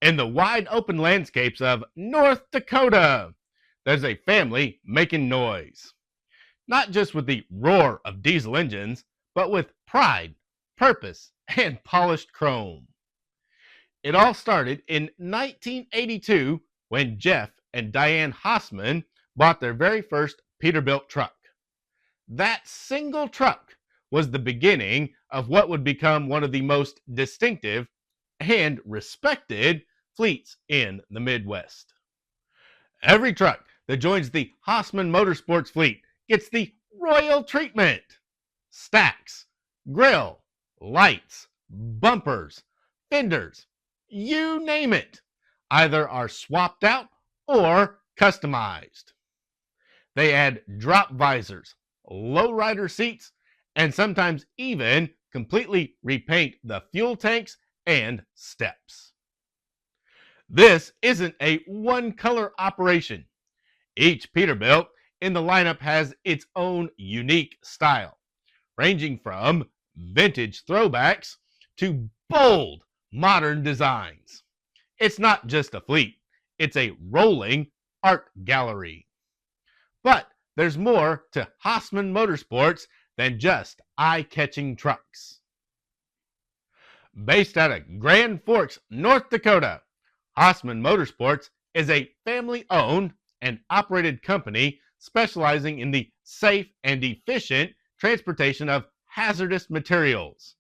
In the wide open landscapes of North Dakota, there's a family making noise. Not just with the roar of diesel engines, but with pride, purpose, and polished chrome. It all started in 1982 when Jeff and Diane Hausmann bought their very first Peterbilt truck. That single truck was the beginning of what would become one of the most distinctive and respected fleets in the Midwest. Every truck that joins the Hosman Motorsports fleet gets the royal treatment. Stacks, grill, lights, bumpers, fenders, you name it, either are swapped out or customized. They add drop visors, lowrider seats, and sometimes even completely repaint the fuel tanks and steps. This isn't a one-color operation. Each Peterbilt in the lineup has its own unique style, ranging from vintage throwbacks to bold modern designs. It's not just a fleet, it's a rolling art gallery. But there's more to Hosman Motorsports than just eye-catching trucks. Based out of Grand Forks, North Dakota, Hosman Motorsports is a family-owned and operated company specializing in the safe and efficient transportation of hazardous materials,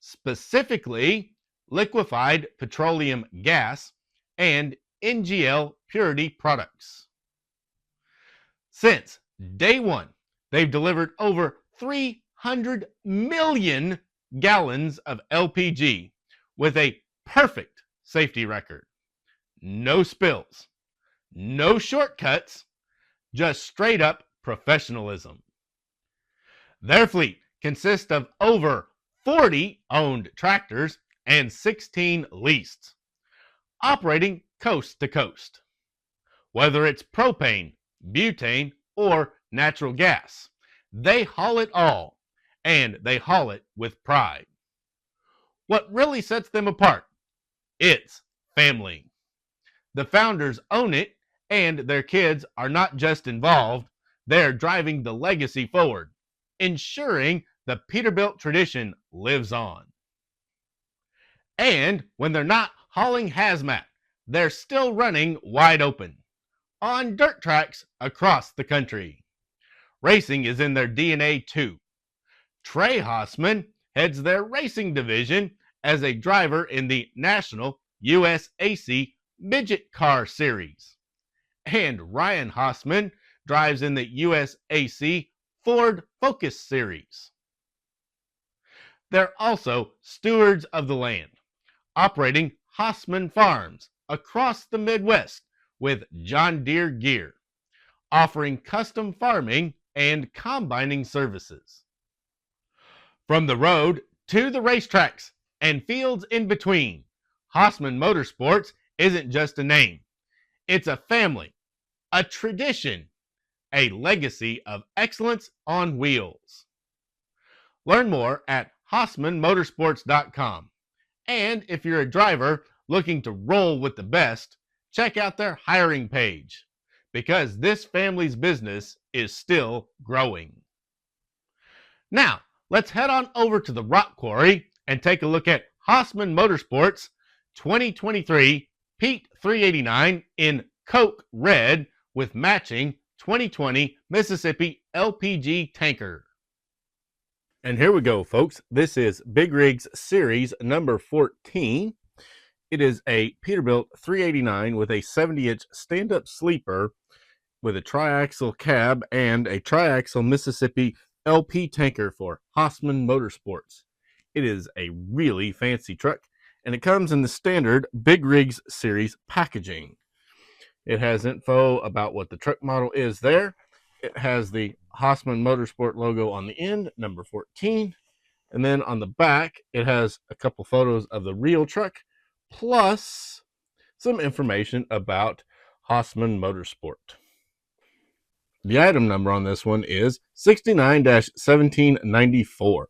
specifically liquefied petroleum gas and NGL purity products. Since day one, they've delivered over 300 million gallons of LPG with a perfect safety record. No spills, no shortcuts, just straight up professionalism. Their fleet consists of over 40 owned tractors and 16 leased, operating coast to coast. Whether it's propane, butane, or natural gas, they haul it all, and they haul it with pride. What really sets them apart? It's family. The founders own it, and their kids are not just involved, they're driving the legacy forward, ensuring the Peterbilt tradition lives on. And when they're not hauling hazmat, they're still running wide open on dirt tracks across the country. Racing is in their DNA too. Trey Hausmann heads their racing division as a driver in the National USAC Midget Car Series. And Ryan Hausmann drives in the USAC Ford Focus Series. They're also stewards of the land, operating Hausmann Farms across the Midwest with John Deere gear, offering custom farming and combining services. From the road to the racetracks and fields in between, Hosman Motorsports isn't just a name. It's a family, a tradition, a legacy of excellence on wheels. Learn more at HausmannMotorsports.com. And if you're a driver looking to roll with the best, check out their hiring page, because this family's business is still growing. Now, let's head on over to the rock quarry and take a look at Hausmann Motorsports 2023 Pete 389 in Coke Red with matching 2020 Mississippi LPG Tanker. And here we go, folks. This is Big Rigs Series number 14. It is a Peterbilt 389 with a 70-inch stand-up sleeper with a triaxle cab and a triaxle Mississippi LP tanker for Hausmann Motorsports. It is a really fancy truck, and it comes in the standard Big Rigs Series packaging. It has info about what the truck model is there. It has the Hausmann Motorsport logo on the end, number 14. And then on the back, it has a couple photos of the real truck, plus some information about Hausmann Motorsport. The item number on this one is 69-1794.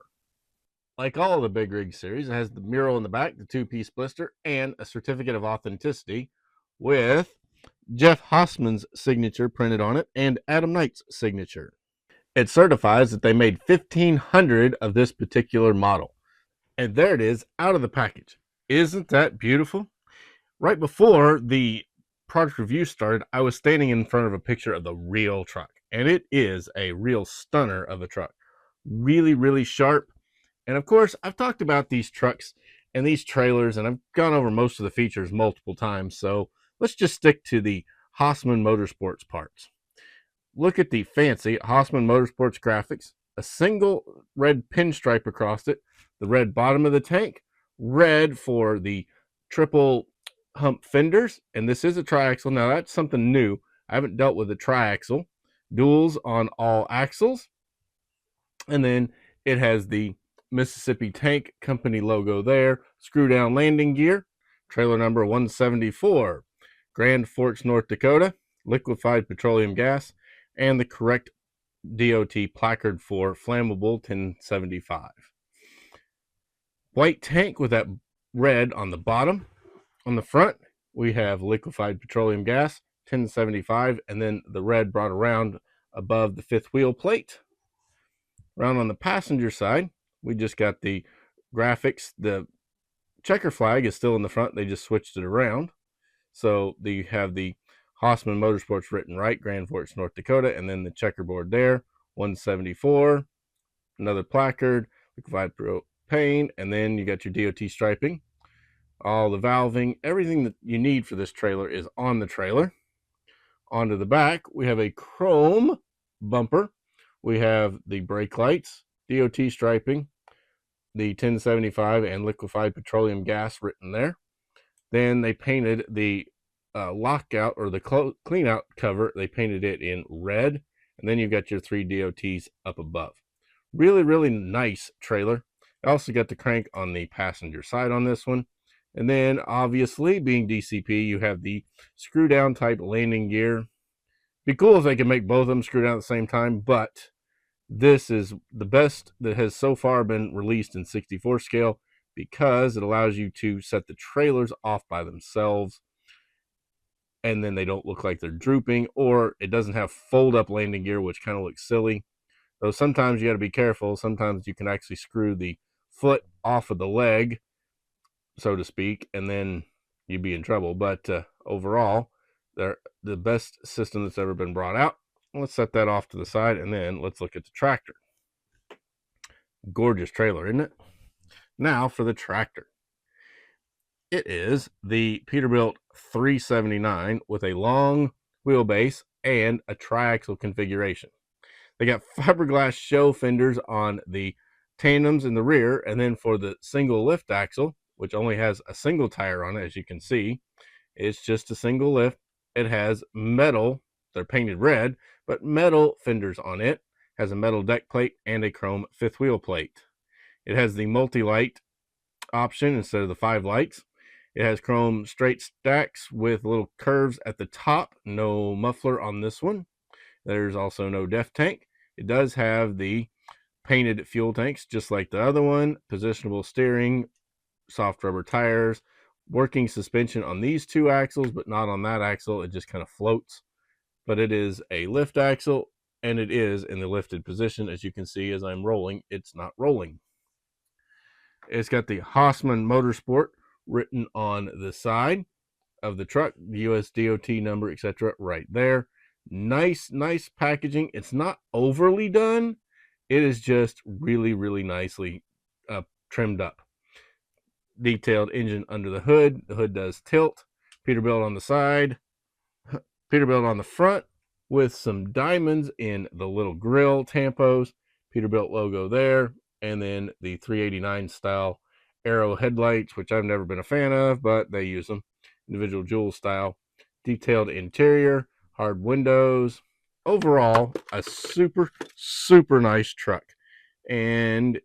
Like all of the Big Rig series, it has the mural in the back, the two-piece blister, and a certificate of authenticity with Jeff Hausman's signature printed on it and Adam Knight's signature. It certifies that they made 1,500 of this particular model. And there it is out of the package. Isn't that beautiful? Right before the product review started, I was standing in front of a picture of the real truck. And it is a real stunner of a truck. Really, really sharp. And of course, I've talked about these trucks and these trailers, and I've gone over most of the features multiple times. So let's just stick to the Hosman Motorsports parts. Look at the fancy Hosman Motorsports graphics. A single red pinstripe across it. The red bottom of the tank. Red for the triple hump fenders. And this is a triaxle. Now, that's something new. I haven't dealt with a triaxle. Duals on all axles. And then it has the Mississippi Tank Company logo there. Screw down landing gear. Trailer number 174. Grand Forks, North Dakota. Liquefied petroleum gas. And the correct DOT placard for flammable 1075. White tank with that red on the bottom. On the front, we have liquefied petroleum gas, 1075, and then the red brought around above the fifth wheel plate. Around on the passenger side, we just got the graphics. The checker flag is still in the front. They just switched it around. So you have the Hausmann Motorsports written right, Grand Forks, North Dakota, and then the checkerboard there, 174, another placard, liquefied propane, and then you got your DOT striping. All the valving, everything that you need for this trailer is on the trailer. Onto the back, we have a chrome bumper. We have the brake lights, DOT striping, the 1075 and liquefied petroleum gas written there. Then they painted the lockout or the clean out cover. They painted it in red, and then you've got your 3 DOTs up above. Really, really nice trailer. I also got the crank on the passenger side on this one. And then, obviously, being DCP, you have the screw-down type landing gear. Be cool if they could make both of them screw down at the same time, but this is the best that has so far been released in 64 scale because it allows you to set the trailers off by themselves, and then they don't look like they're drooping, or it doesn't have fold-up landing gear, which kind of looks silly. Though sometimes you got to be careful. Sometimes you can actually screw the foot off of the leg, so to speak, and then you'd be in trouble. But overall, they're the best system that's ever been brought out. Let's set that off to the side, and then let's look at the tractor. Gorgeous trailer, isn't it? Now for the tractor. It is the Peterbilt 379 with a long wheelbase and a triaxle configuration. They got fiberglass show fenders on the tandems in the rear, and then for the single lift axle, which only has a single tire on it, as you can see, it's just a single lift. It has metal, they're painted red, but metal fenders on it. Has a metal deck plate and a chrome fifth wheel plate. It has the multi-light option instead of the 5 lights. It has chrome straight stacks with little curves at the top. No muffler on this one. There's also no def tank. It does have the painted fuel tanks just like the other one. Positionable steering, soft rubber tires, working suspension on these 2 axles, but not on that axle. It just kind of floats. But it is a lift axle, and it is in the lifted position. As you can see, as I'm rolling, it's not rolling. It's got the Hausmann Motorsport written on the side of the truck, the US DOT number, etc. right there. Nice packaging. It's not overly done. It is just really, really nicely trimmed up. Detailed engine under the hood. The hood does tilt. Peterbilt on the side. Peterbilt on the front with some diamonds in the little grill tampos. Peterbilt logo there. And then the 389 style arrow headlights, which I've never been a fan of, but they use them. Individual jewel style. Detailed interior. Hard windows. Overall, a super, super nice truck. And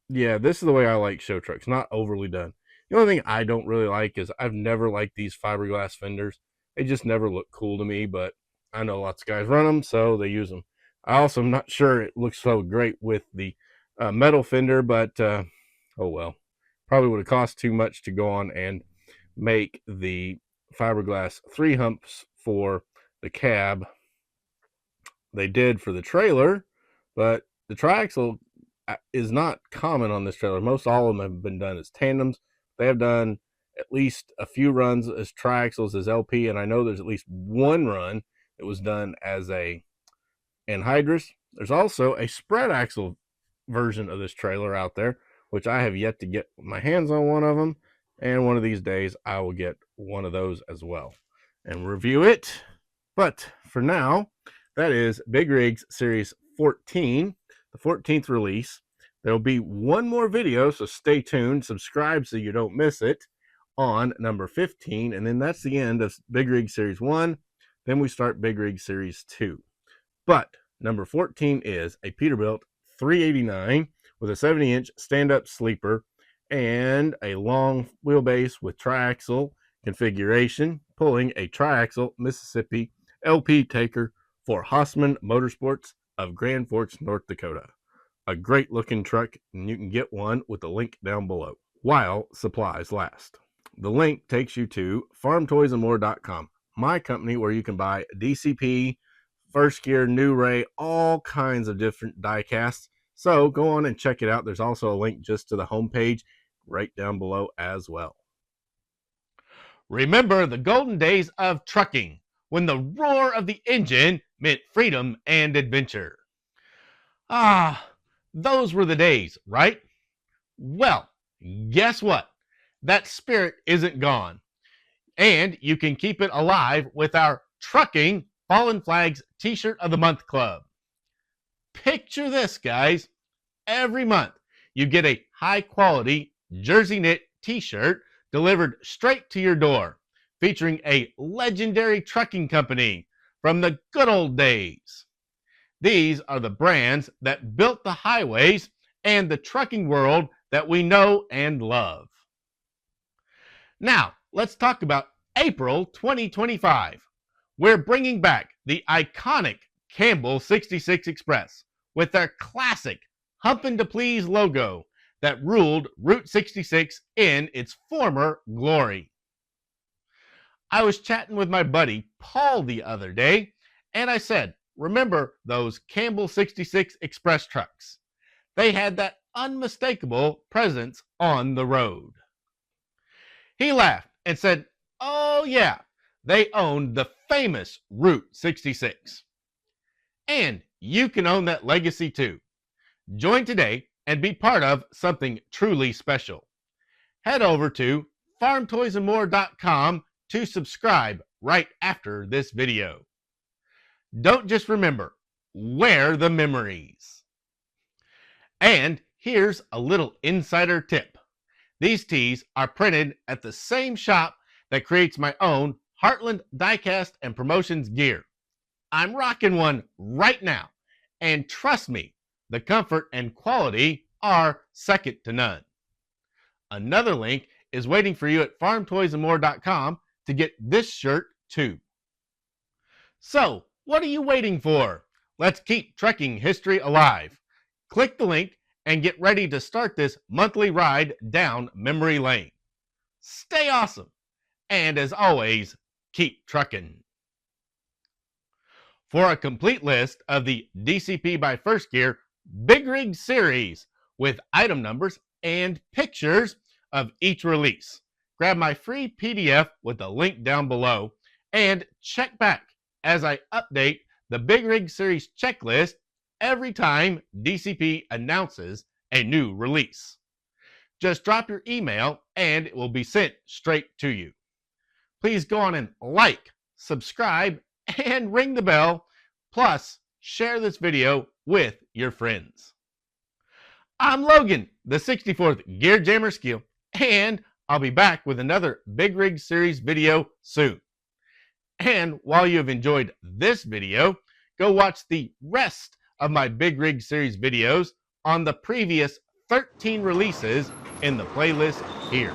yeah, this is the way I like show trucks. Not overly done. The only thing I don't really like is I've never liked these fiberglass fenders. They just never look cool to me, but I know lots of guys run them, so they use them. I also am not sure it looks so great with the metal fender, but oh well. Probably would have cost too much to go on and make the fiberglass 3 humps for the cab. They did for the trailer, but the triaxle is not common on this trailer. Most all of them have been done as tandems. They have done at least a few runs as triaxles as LP, and I know there's at least one run that was done as a anhydrous. There's also a spread axle version of this trailer out there, which I have yet to get my hands on one of them, and one of these days I will get one of those as well and review it. But for now, that is Big Rigs Series 14, the 14th release. There will be one more video, so stay tuned, subscribe so you don't miss it, on number 15, and then that's the end of Big Rig Series 1. Then we start Big Rig Series 2. But number 14 is a Peterbilt 389 with a 70-inch stand-up sleeper and a long wheelbase with triaxle configuration, pulling a triaxle Mississippi LP Tanker for Hausmann Motorsports of Grand Forks, North Dakota. A great looking truck, and you can get one with the link down below while supplies last. The link takes you to farmtoysandmore.com, my company where you can buy DCP, first gear, new ray, all kinds of different die casts. So go on and check it out. There's also a link just to the homepage right down below as well. Remember the golden days of trucking, when the roar of the engine meant freedom and adventure. Ah, those were the days, right? Well, guess what? That spirit isn't gone. And you can keep it alive with our Trucking Fallen Flags T-Shirt of the Month Club. Picture this, guys. Every month, you get a high-quality jersey knit T-shirt delivered straight to your door, featuring a legendary trucking company from the good old days. These are the brands that built the highways and the trucking world that we know and love. Now, let's talk about April 2025. We're bringing back the iconic Campbell 66 Express with their classic Humpin' to Please logo that ruled Route 66 in its former glory. I was chatting with my buddy Paul the other day, and I said, remember those Campbell 66 Express trucks? They had that unmistakable presence on the road. He laughed and said, oh yeah, they owned the famous Route 66. And you can own that legacy too. Join today and be part of something truly special. Head over to farmtoysandmore.com to subscribe right after this video. Don't just remember, wear the memories. And here's a little insider tip. These tees are printed at the same shop that creates my own Heartland diecast and promotions gear. I'm rocking one right now, and trust me, the comfort and quality are second to none. Another link is waiting for you at farmtoysandmore.com to get this shirt too. So, what are you waiting for? Let's keep trekking history alive. Click the link and get ready to start this monthly ride down memory lane. Stay awesome, and as always, keep trucking. For a complete list of the DCP by First Gear Big Rig series with item numbers and pictures of each release, grab my free PDF with the link down below and check back as I update the Big Rig series checklist every time DCP announces a new release. Just drop your email and it will be sent straight to you. Please go on and like, subscribe, and ring the bell, plus share this video with your friends. I'm Logan, the 64th Gear Jammer Skill, and I'll be back with another Big Rig Series video soon. And while you have enjoyed this video, go watch the rest of my Big Rig Series videos on the previous 13 releases in the playlist here.